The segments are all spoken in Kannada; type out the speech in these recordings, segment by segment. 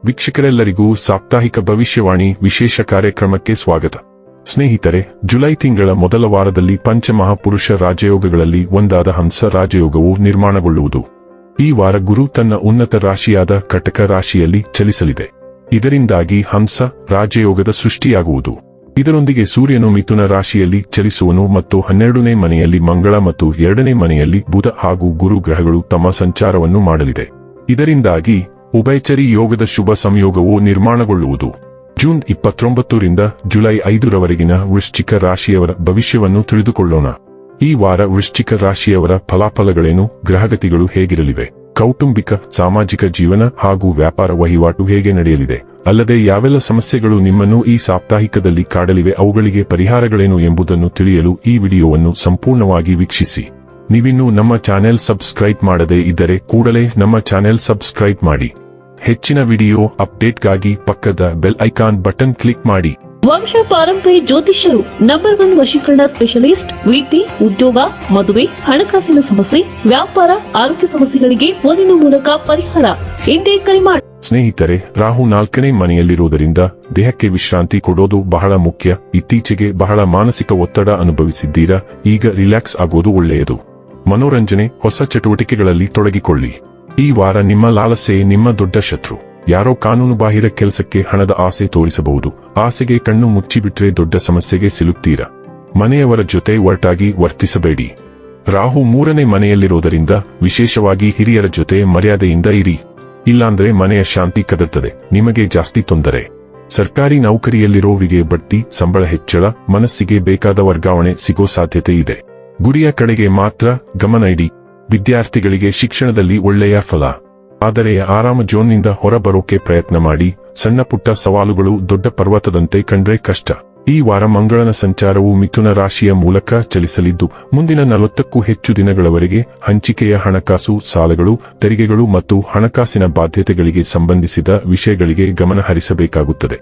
ವೀಕ್ಷಕರೆಲ್ಲರಿಗೂ ಸಾಪ್ತಾಹಿಕ ಭವಿಷ್ಯವಾಣಿ ವಿಶೇಷ ಕಾರ್ಯಕ್ರಮಕ್ಕೆ ಸ್ವಾಗತ. ಸ್ನೇಹಿತರೆ, ಜುಲೈ ತಿಂಗಳ ಮೊದಲ ವಾರದಲ್ಲಿ ಪಂಚಮಹಾಪುರುಷ ರಾಜಯೋಗಗಳಲ್ಲಿ ಒಂದಾದ ಹಂಸ ರಾಜಯೋಗವು ನಿರ್ಮಾಣಗೊಳ್ಳುವುದು. ಈ ವಾರ ಗುರು ತನ್ನ ಉನ್ನತ ರಾಶಿಯಾದ ಕಟಕ ರಾಶಿಯಲ್ಲಿ ಚಲಿಸಲಿದೆ. ಇದರಿಂದಾಗಿ ಹಂಸ ರಾಜಯೋಗದ ಸೃಷ್ಟಿಯಾಗುವುದು. ಇದರೊಂದಿಗೆ ಸೂರ್ಯನು ಮಿಥುನ ರಾಶಿಯಲ್ಲಿ ಚಲಿಸುವನು ಮತ್ತು 12ನೇ ಮನೆಯಲ್ಲಿ ಮಂಗಳ ಮತ್ತು 2ನೇ ಮನೆಯಲ್ಲಿ ಬುಧ ಹಾಗೂ ಗುರು ಗ್ರಹಗಳು ತಮ್ಮ ಸಂಚಾರವನ್ನು ಮಾಡಲಿದೆ. ಇದರಿಂದಾಗಿ ಉಭಯಚರಿ ಯೋಗದ ಶುಭ ಸಂಯೋಗವು ನಿರ್ಮಾಣಗೊಳ್ಳುವುದು. ಜೂನ್ 29ರಿಂದ ಜುಲೈ 5ರವರೆಗಿನ ವೃಶ್ಚಿಕ ರಾಶಿಯವರ ಭವಿಷ್ಯವನ್ನು ತಿಳಿದುಕೊಳ್ಳೋಣ. ಈ ವಾರ ವೃಶ್ಚಿಕ ರಾಶಿಯವರ ಫಲಾಫಲಗಳೇನು, ಗ್ರಹಗತಿಗಳು ಹೇಗಿರಲಿವೆ, ಕೌಟುಂಬಿಕ ಸಾಮಾಜಿಕ ಜೀವನ ಹಾಗೂ ವ್ಯಾಪಾರ ವಹಿವಾಟು ಹೇಗೆ ನಡೆಯಲಿದೆ, ಅಲ್ಲದೆ ಯಾವೆಲ್ಲ ಸಮಸ್ಯೆಗಳು ನಿಮ್ಮನ್ನು ಈ ಸಾಪ್ತಾಹಿಕದಲ್ಲಿ ಕಾಡಲಿವೆ, ಅವುಗಳಿಗೆ ಪರಿಹಾರಗಳೇನು ಎಂಬುದನ್ನು ತಿಳಿಯಲು ಈ ವಿಡಿಯೋವನ್ನು ಸಂಪೂರ್ಣವಾಗಿ ವೀಕ್ಷಿಸಿ. ನೀವಿನ್ನೂ ನಮ್ಮ ಚಾನೆಲ್ ಸಬ್ಸ್ಕ್ರೈಬ್ ಮಾಡದೇ ಇದ್ದರೆ ಕೂಡಲೇ ನಮ್ಮ ಚಾನೆಲ್ ಸಬ್ಸ್ಕ್ರೈಬ್ ಮಾಡಿ. ಹೆಚ್ಚಿನ ವಿಡಿಯೋ ಅಪ್ಡೇಟ್ಗಾಗಿ ಪಕ್ಕದ ಬೆಲ್ ಐಕಾನ್ ಬಟನ್ ಕ್ಲಿಕ್ ಮಾಡಿ. ವಂಶ ಪಾರಂಪರ್ಯ ಜ್ಯೋತಿಷ್ಯರು ನಂಬರ್ 1 ವಶೀಕರಣ ಸ್ಪೆಷಲಿಸ್ಟ್. ವೃತ್ತಿ, ಉದ್ಯೋಗ, ಮದುವೆ, ಹಣಕಾಸಿನ ಸಮಸ್ಯೆ, ವ್ಯಾಪಾರ, ಆರೋಗ್ಯ ಸಮಸ್ಯೆಗಳಿಗೆ ಫೋನಿನ ಮೂಲಕ ಪರಿಹಾರ. ಇಂದೇ ಕರೆ ಮಾಡಿ. ಸ್ನೇಹಿತರೆ, ರಾಹು 4ನೇ ಮನೆಯಲ್ಲಿರುವುದರಿಂದ ದೇಹಕ್ಕೆ ವಿಶ್ರಾಂತಿ ಕೊಡೋದು ಬಹಳ ಮುಖ್ಯ. ಇತ್ತೀಚೆಗೆ ಬಹಳ ಮಾನಸಿಕ ಒತ್ತಡ ಅನುಭವಿಸಿದ್ದೀರಾ. ಈಗ ರಿಲ್ಯಾಕ್ಸ್ ಆಗೋದು ಒಳ್ಳೆಯದು. ಮನೋರಂಜನೆ, ಹೊಸ ಚಟುವಟಿಕೆಗಳಲ್ಲಿ ತೊಡಗಿಕೊಳ್ಳಿ. ಈ ವಾರ ನಿಮ್ಮ ಲಾಲಸೆ ನಿಮ್ಮ ದೊಡ್ಡ ಶತ್ರು. ಯಾರೋ ಕಾನೂನು ಬಾಹಿರ ಕೆಲಸಕ್ಕೆ ಹಣದ ಆಸೆ ತೋರಿಸಬಹುದು. ಆಸೆಗೆ ಕಣ್ಣು ಮುಚ್ಚಿಬಿಟ್ರೆ ದೊಡ್ಡ ಸಮಸ್ಯೆಗೆ ಸಿಲುಕ್ತೀರಾ. ಮನೆಯವರ ಜೊತೆ ಒರಟಾಗಿ ವರ್ತಿಸಬೇಡಿ. ರಾಹು 3ನೇ ಮನೆಯಲ್ಲಿರೋದರಿಂದ ವಿಶೇಷವಾಗಿ ಹಿರಿಯರ ಜೊತೆ ಮರ್ಯಾದೆಯಿಂದ ಇರಿ. ಇಲ್ಲಾಂದ್ರೆ ಮನೆಯ ಶಾಂತಿ ಕದರ್ತದೆ, ನಿಮಗೆ ಜಾಸ್ತಿ ತೊಂದರೆ. ಸರ್ಕಾರಿ ನೌಕರಿಯಲ್ಲಿರೋರಿಗೆ ಬಡ್ತಿ, ಸಂಬಳ ಹೆಚ್ಚಳ, ಮನಸ್ಸಿಗೆ ಬೇಕಾದ ವರ್ಗಾವಣೆ ಸಿಗೋ ಸಾಧ್ಯತೆ ಇದೆ. ಗುರಿಯ ಕಡೆಗೆ ಮಾತ್ರ ಗಮನ ಇಡಿ. ವಿದ್ಯಾರ್ಥಿಗಳಿಗೆ ಶಿಕ್ಷಣದಲ್ಲಿ ಒಳ್ಳೆಯ ಫಲ. ಆದರೆ ಆರಾಮ ಝೋನ್ನಿಂದ ಹೊರಬರೋಕೆ ಪ್ರಯತ್ನ ಮಾಡಿ. ಸಣ್ಣ ಪುಟ್ಟ ಸವಾಲುಗಳು ದೊಡ್ಡ ಪರ್ವತದಂತೆ ಕಂಡ್ರೆ ಕಷ್ಟ. ಈ ವಾರ ಮಂಗಳನ ಸಂಚಾರವು ಮಿಥುನ ರಾಶಿಯ ಮೂಲಕ ಚಲಿಸಲಿದ್ದು ಮುಂದಿನ 40ಕ್ಕೂ ಹೆಚ್ಚು ದಿನಗಳವರೆಗೆ ಹಂಚಿಕೆಯ ಹಣಕಾಸು, ಸಾಲಗಳು, ತೆರಿಗೆಗಳು ಮತ್ತು ಹಣಕಾಸಿನ ಬಾಧ್ಯತೆಗಳಿಗೆ ಸಂಬಂಧಿಸಿದ ವಿಷಯಗಳಿಗೆ ಗಮನ ಹರಿಸಬೇಕಾಗುತ್ತದೆ.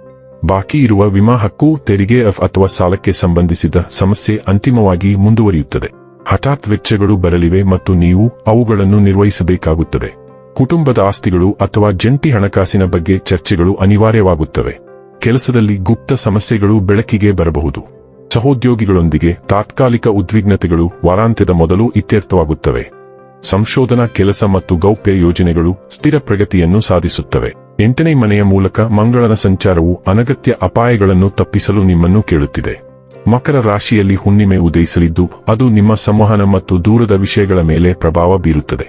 ಬಾಕಿ ಇರುವ ವಿಮಾ ಹಕ್ಕು, ತೆರಿಗೆ ಅಥವಾ ಸಾಲಕ್ಕೆ ಸಂಬಂಧಿಸಿದ ಸಮಸ್ಯೆ ಅಂತಿಮವಾಗಿ ಮುಂದುವರಿಯುತ್ತದೆ. ಹಠಾತ್ ವೆಚ್ಚಗಳು ಬರಲಿವೆ ಮತ್ತು ನೀವು ಅವುಗಳನ್ನು ನಿರ್ವಹಿಸಬೇಕಾಗುತ್ತದೆ. ಕುಟುಂಬದ ಆಸ್ತಿಗಳು ಅಥವಾ ಜಂಟಿ ಹಣಕಾಸಿನ ಬಗ್ಗೆ ಚರ್ಚೆಗಳು ಅನಿವಾರ್ಯವಾಗುತ್ತವೆ. ಕೆಲಸದಲ್ಲಿ ಗುಪ್ತ ಸಮಸ್ಯೆಗಳು ಬೆಳಕಿಗೆ ಬರಬಹುದು. ಸಹೋದ್ಯೋಗಿಗಳೊಂದಿಗೆ ತಾತ್ಕಾಲಿಕ ಉದ್ವಿಗ್ನತೆಗಳು ವಾರಾಂತ್ಯದ ಮೊದಲು ಇತ್ಯರ್ಥವಾಗುತ್ತವೆ. ಸಂಶೋಧನಾ ಕೆಲಸ ಮತ್ತು ಗೌಪ್ಯ ಯೋಜನೆಗಳು ಸ್ಥಿರ ಪ್ರಗತಿಯನ್ನು ಸಾಧಿಸುತ್ತವೆ. 8ನೇ ಮನೆಯ ಮೂಲಕ ಮಂಗಳನ ಸಂಚಾರವು ಅನಗತ್ಯ ಅಪಾಯಗಳನ್ನು ತಪ್ಪಿಸಲು ನಿಮ್ಮನ್ನು ಕೇಳುತ್ತಿದೆ. ಮಕರ ರಾಶಿಯಲ್ಲಿ ಹುಣ್ಣಿಮೆ ಉದಯಿಸಲಿದ್ದು ಅದು ನಿಮ್ಮ ಸಂವಹನ ಮತ್ತು ದೂರದ ವಿಷಯಗಳ ಮೇಲೆ ಪ್ರಭಾವ ಬೀರುತ್ತದೆ.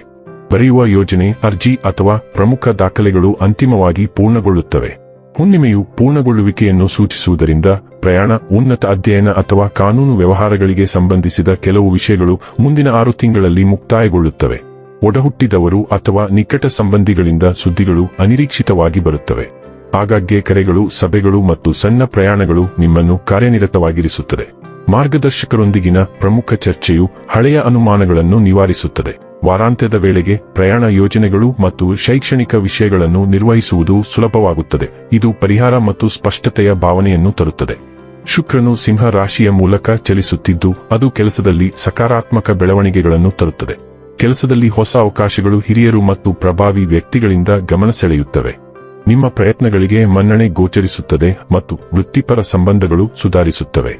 ಬರೆಯುವ ಯೋಜನೆ, ಅರ್ಜಿ ಅಥವಾ ಪ್ರಮುಖ ದಾಖಲೆಗಳು ಅಂತಿಮವಾಗಿ ಪೂರ್ಣಗೊಳ್ಳುತ್ತವೆ. ಹುಣ್ಣಿಮೆಯು ಪೂರ್ಣಗೊಳ್ಳುವಿಕೆಯನ್ನು ಸೂಚಿಸುವುದರಿಂದ ಪ್ರಯಾಣ, ಉನ್ನತ ಅಧ್ಯಯನ ಅಥವಾ ಕಾನೂನು ವ್ಯವಹಾರಗಳಿಗೆ ಸಂಬಂಧಿಸಿದ ಕೆಲವು ವಿಷಯಗಳು ಮುಂದಿನ 6 ತಿಂಗಳಲ್ಲಿ ಮುಕ್ತಾಯಗೊಳ್ಳುತ್ತವೆ. ಒಡಹುಟ್ಟಿದವರು ಅಥವಾ ನಿಕಟ ಸಂಬಂಧಿಗಳಿಂದ ಸುದ್ದಿಗಳು ಅನಿರೀಕ್ಷಿತವಾಗಿ ಬರುತ್ತವೆ. ಆಗಾಗ್ಗೆ ಕರೆಗಳು, ಸಭೆಗಳು ಮತ್ತು ಸಣ್ಣ ಪ್ರಯಾಣಗಳು ನಿಮ್ಮನ್ನು ಕಾರ್ಯನಿರತವಾಗಿರಿಸುತ್ತದೆ. ಮಾರ್ಗದರ್ಶಕರೊಂದಿಗಿನ ಪ್ರಮುಖ ಚರ್ಚೆಯು ಹಳೆಯ ಅನುಮಾನಗಳನ್ನು ನಿವಾರಿಸುತ್ತದೆ. ವಾರಾಂತ್ಯದ ವೇಳೆಗೆ ಪ್ರಯಾಣ ಯೋಜನೆಗಳು ಮತ್ತು ಶೈಕ್ಷಣಿಕ ವಿಷಯಗಳನ್ನು ನಿರ್ವಹಿಸುವುದು ಸುಲಭವಾಗುತ್ತದೆ. ಇದು ಪರಿಹಾರ ಮತ್ತು ಸ್ಪಷ್ಟತೆಯ ಭಾವನೆಯನ್ನು ತರುತ್ತದೆ. ಶುಕ್ರನು ಸಿಂಹ ರಾಶಿಯ ಮೂಲಕ ಚಲಿಸುತ್ತಿದ್ದು ಅದು ಕೆಲಸದಲ್ಲಿ ಸಕಾರಾತ್ಮಕ ಬೆಳವಣಿಗೆಗಳನ್ನು ತರುತ್ತದೆ. ಕೆಲಸದಲ್ಲಿ ಹೊಸ ಅವಕಾಶಗಳು ಹಿರಿಯರು ಮತ್ತು ಪ್ರಭಾವಿ ವ್ಯಕ್ತಿಗಳಿಂದ ಗಮನ ಸೆಳೆಯುತ್ತವೆ. ನಿಮ್ಮ ಪ್ರಯತ್ನಗಳಿಗೆ ಮನ್ನಣೆ ಗೋಚರಿಸುತ್ತದೆ ಮತ್ತು ವೃತ್ತಿಪರ ಸಂಬಂಧಗಳು ಸುಧಾರಿಸುತ್ತವೆ.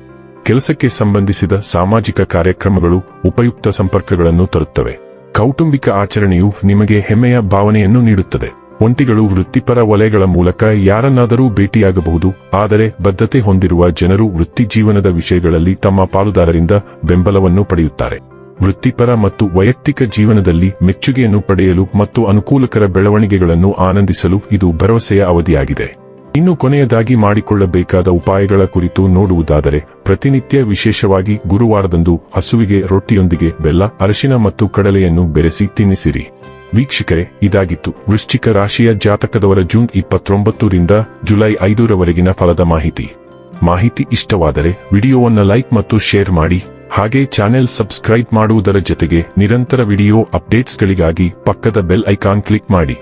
ಕೆಲಸಕ್ಕೆ ಸಂಬಂಧಿಸಿದ ಸಾಮಾಜಿಕ ಕಾರ್ಯಕ್ರಮಗಳು ಉಪಯುಕ್ತ ಸಂಪರ್ಕಗಳನ್ನು ತರುತ್ತವೆ. ಕೌಟುಂಬಿಕ ಆಚರಣೆಯು ನಿಮಗೆ ಹೆಮ್ಮೆಯ ಭಾವನೆಯನ್ನು ನೀಡುತ್ತದೆ. ಒಂಟಿಗಳು ವೃತ್ತಿಪರ ವಲಯಗಳ ಮೂಲಕ ಯಾರನ್ನಾದರೂ ಭೇಟಿಯಾಗಬಹುದು, ಆದರೆ ಬದ್ಧತೆ ಹೊಂದಿರುವ ಜನರು ವೃತ್ತಿ ಜೀವನದ ವಿಷಯಗಳಲ್ಲಿ ತಮ್ಮ ಪಾಲುದಾರರಿಂದ ಬೆಂಬಲವನ್ನು ಪಡೆಯುತ್ತಾರೆ. ವೃತ್ತಿಪರ ಮತ್ತು ವೈಯಕ್ತಿಕ ಜೀವನದಲ್ಲಿ ಮೆಚ್ಚುಗೆಯನ್ನು ಪಡೆಯಲು ಮತ್ತು ಅನುಕೂಲಕರ ಬೆಳವಣಿಗೆಗಳನ್ನು ಆನಂದಿಸಲು ಇದು ಭರವಸೆಯ ಅವಧಿಯಾಗಿದೆ. ಇನ್ನು ಕೊನೆಯದಾಗಿ ಮಾಡಿಕೊಳ್ಳಬೇಕಾದ ಉಪಾಯಗಳ ಕುರಿತು ನೋಡುವುದಾದರೆ, ಪ್ರತಿನಿತ್ಯ ವಿಶೇಷವಾಗಿ ಗುರುವಾರದಂದು ಹಸುವಿಗೆ ರೊಟ್ಟಿಯೊಂದಿಗೆ ಬೆಲ್ಲ, ಅರಿಶಿನ ಮತ್ತು ಕಡಲೆಯನ್ನು ಬೆರೆಸಿ ತಿನ್ನಿಸಿರಿ. ವೀಕ್ಷಕರೇ, ಇದಾಗಿತ್ತು ವೃಶ್ಚಿಕ ರಾಶಿಯ ಜಾತಕದವರ ಜೂನ್ 29ರಿಂದ ಜುಲೈ 5ರವರೆಗಿನ ಫಲದ ಮಾಹಿತಿ ಇಷ್ಟವಾದರೆ ವಿಡಿಯೋವನ್ನು ಲೈಕ್ ಮತ್ತು ಶೇರ್ ಮಾಡಿ. ಹಾಗೆ ಚಾನೆಲ್ ಸಬ್ಸ್ಕ್ರೈಬ್ ಮಾಡುವುದರ ಜೊತೆಗೆ ನಿರಂತರ ವಿಡಿಯೋ ಅಪ್ಡೇಟ್ಸ್ಗಳಿಗಾಗಿ ಪಕ್ಕದ ಬೆಲ್ ಐಕಾನ್ ಕ್ಲಿಕ್ ಮಾಡಿ.